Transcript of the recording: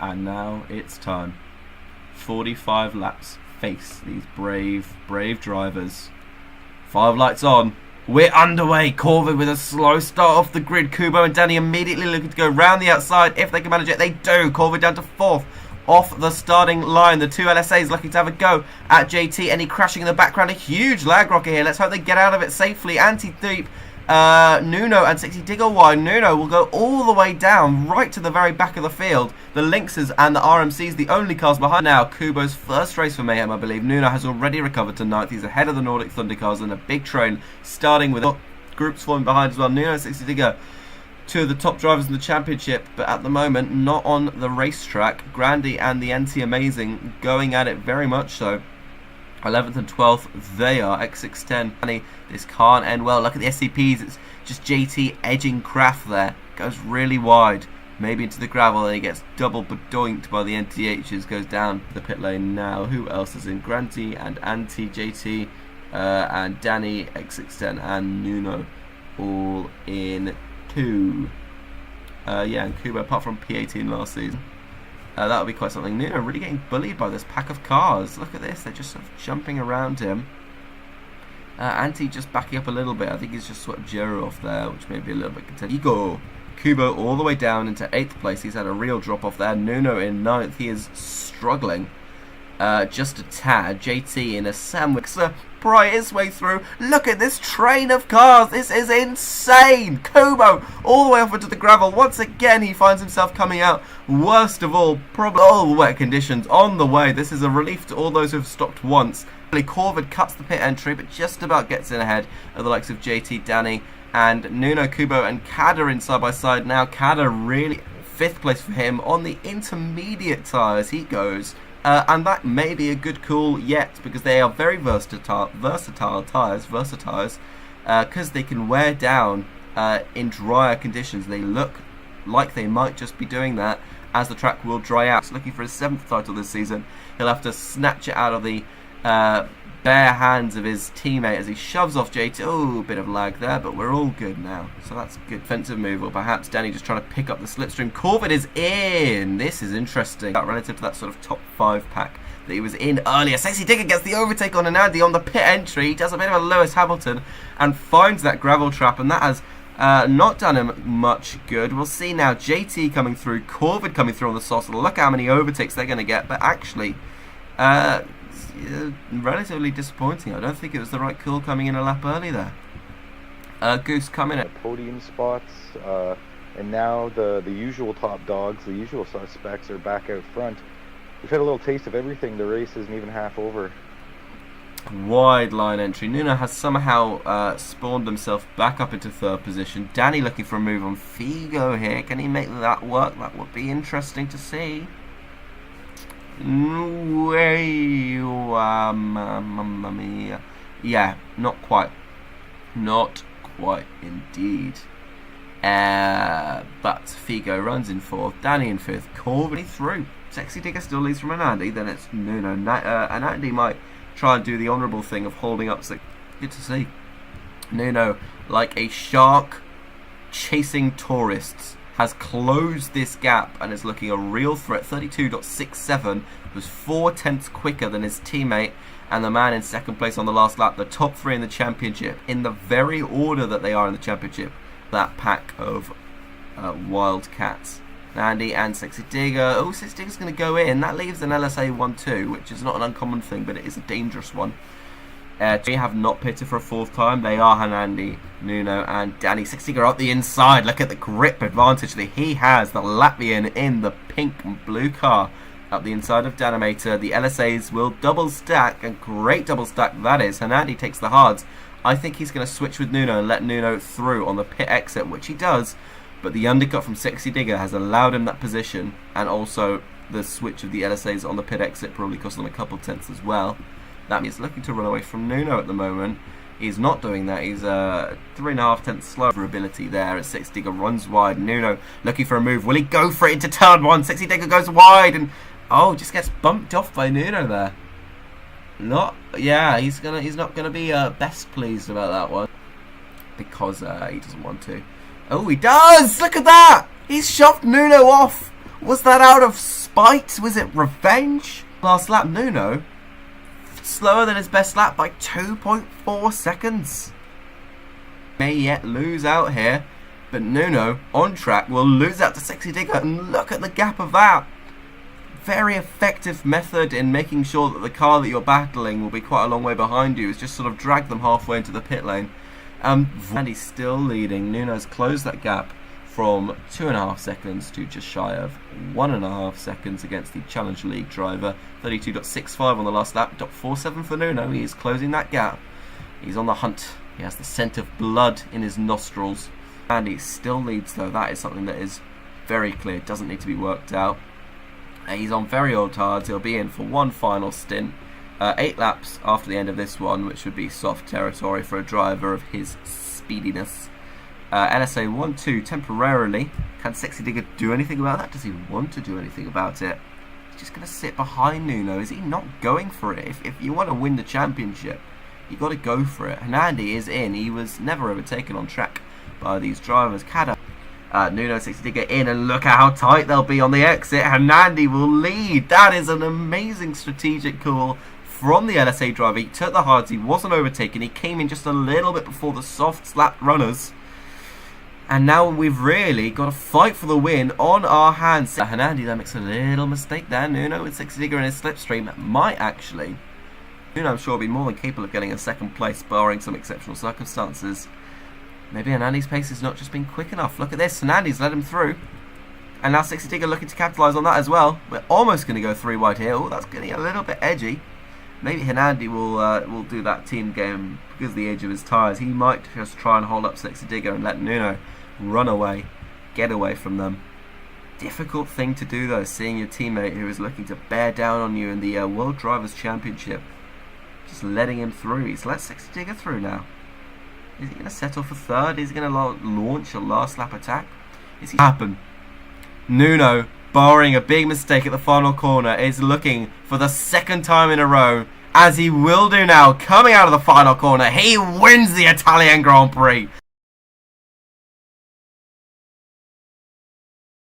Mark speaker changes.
Speaker 1: And now it's time. 45 laps. Face these brave drivers. 5 lights on. We're underway. Corvid with a slow start off the grid. Kubo and Danny immediately looking to go round the outside. If they can manage it, they do. Corvid down to 4th. Off the starting line. The 2 LSAs looking to have a go at JT. Any crashing in the background. A huge lag rocket here. Let's hope they get out of it safely. Anti-Deep. Nuno and 60 Digger wide. Nuno will go all the way down right to the very back of the field. The Lynxes and the RMCs the only cars behind now. Kubo's first race for Mayhem, I believe. Nuno has already recovered to 9th. He's ahead of the Nordic Thunder cars and a big train starting with groups forming behind as well. Nuno and 60 Digger, 2 of the top drivers in the championship, but at the moment not on the racetrack. Grandy and the NT Amazing going at it very much so. 11th and 12th, they are. X610. This can't end well. Look at the SCPs. It's just JT edging Kraft there. Goes really wide. Maybe into the gravel, and he gets double bedoinked by the NTHs. Goes down the pit lane now. Who else is in? Granty and Anti-JT and Danny, X610 and Nuno all in 2. Yeah, and Kubo apart from P18 last season. That would be quite something. Nuno really getting bullied by this pack of cars. Look at this. They're just sort of jumping around him. Anti just backing up a little bit. I think he's just swept Jero off there, which may be a little bit contentious. Kubo all the way down into 8th place. He's had a real drop off there. Nuno in 9th. He is struggling. Just a tad. JT in a sandwich. Pry his way through. Look at this train of cars. This is insane. Kubo all the way off into the gravel. Once again, he finds himself coming out. Worst of all, probably all wet conditions on the way. This is a relief to all those who have stopped once. Corvid cuts the pit entry, but just about gets in ahead of the likes of JT, Danny, and Nuno, Kubo, and Kada in side by side now. Kada really 5th place for him on the intermediate tyres. He goes. And that may be a good call yet, because they are very versatile tyres, because they can wear down in drier conditions. They look like they might just be doing that as the track will dry out. He's looking for his 7th title this season. He'll have to snatch it out of the bare hands of his teammate as he shoves off JT. Oh, a bit of lag there, but we're all good now. So that's a good defensive move, or perhaps Danny just trying to pick up the slipstream. Corvid is in. This is interesting. Relative to that sort of top 5 pack that he was in earlier. Sexy Digger gets the overtake on Anandi on the pit entry. He does a bit of a Lewis Hamilton and finds that gravel trap, and that has not done him much good. We'll see now. JT coming through, Corvid coming through on the sauce. Look how many overtakes they're going to get, but actually relatively disappointing. I don't think it was the right call coming in a lap early there. Goose coming in.
Speaker 2: Podium spots, and now the usual top dogs, the usual suspects are back out front. We've had a little taste of everything. The race isn't even half over.
Speaker 1: Wide line entry. Nuno has somehow spawned himself back up into 3rd position. Danny looking for a move on Figo here. Can he make that work? That would be interesting to see. Mamma mia. Yeah, not quite. Not quite indeed. But Figo runs in 4th, Danny in 5th, Corvid through. Sexy Digger still leads from Anandi, then it's Nuno. Anandi might try and do the honourable thing of holding up. Good to see. Nuno, like a shark chasing tourists, has closed this gap and is looking a real threat. 32.67 was 4/10 quicker than his teammate and the man in 2nd place on the last lap. The top 3 in the championship, in the very order that they are in the championship. That pack of Wildcats. Andy and Sexy Digger. Oh, Sexy Digger's going to go in. That leaves an LSA 1-2, which is not an uncommon thing, but it is a dangerous one. They have not pitted for a 4th time. They are Hanandi, Nuno, and Danny. Sexy Digger up the inside. Look at the grip advantage that he has. The Latvian in the pink and blue car up the inside of Danimator. The LSAs will double stack, a great double stack that is. Hanandi takes the hards. I think he's going to switch with Nuno and let Nuno through on the pit exit, which he does. But the undercut from Sexy Digger has allowed him that position, and also the switch of the LSAs on the pit exit probably cost them a couple tenths as well. That means looking to run away from Nuno at the moment. He's not doing that. He's 3.5 tenths slow for ability there as Sexy Digger runs wide. Nuno looking for a move. Will he go for it into turn 1? Sexy Digger goes wide and just gets bumped off by Nuno there. He's not gonna be best pleased about that one because he doesn't want to. Oh, he does! Look at that! He's shoved Nuno off. Was that out of spite? Was it revenge? Last lap, Nuno slower than his best lap by 2.4 seconds. May yet lose out here, but Nuno on track will lose out to Sexy Digger, and look at the gap of that. Very effective method in making sure that the car that you're battling will be quite a long way behind you is just sort of drag them halfway into the pit lane. And he's still leading. Nuno's closed that gap from 2.5 seconds to just shy of 1.5 seconds against the Challenge League driver. 32.65 on the last lap. 0.47 for Nuno. He is closing that gap. He's on the hunt. He has the scent of blood in his nostrils. And he still leads though. That is something that is very clear. It doesn't need to be worked out. He's on very old hards. He'll be in for one final stint. 8 laps after the end of this one, which would be soft territory for a driver of his speediness. LSA 1-2 temporarily. Can Sexy Digger do anything about that? Does he want to do anything about it? He's just going to sit behind Nuno. Is he not going for it? If you want to win the championship, you got to go for it. Hernandi is in. He was never overtaken on track by these drivers. Kada, Nuno, Sexy Digger in, and look at how tight they'll be on the exit. Hernandi will lead. That is an amazing strategic call from the LSA driver. He took the hards. He wasn't overtaken. He came in just a little bit before the soft slap runners. And now we've really got a fight for the win on our hands. Hernandi though makes a little mistake there. Nuno with Sexy Digger in his slipstream might actually. Nuno I'm sure will be more than capable of getting a second place, barring some exceptional circumstances. Maybe Hernandi's pace has not just been quick enough. Look at this. Hernandi's let him through. And now Sexy Digger looking to capitalise on that as well. We're almost going to go 3 wide here. Oh, that's getting a little bit edgy. Maybe Hernandi will do that team game because of the age of his tyres. He might just try and hold up Sexy Digger and let Nuno run away, get away from them. Difficult thing to do though, seeing your teammate who is looking to bear down on you in the World Drivers' Championship. Just letting him through. He's let Sexy Digger through now. Is he going to settle for third? Is he going to launch a last lap attack? Is he happen? Nuno, barring a big mistake at the final corner, is looking for the second time in a row, as he will do now, coming out of the final corner. He wins the Italian Grand Prix.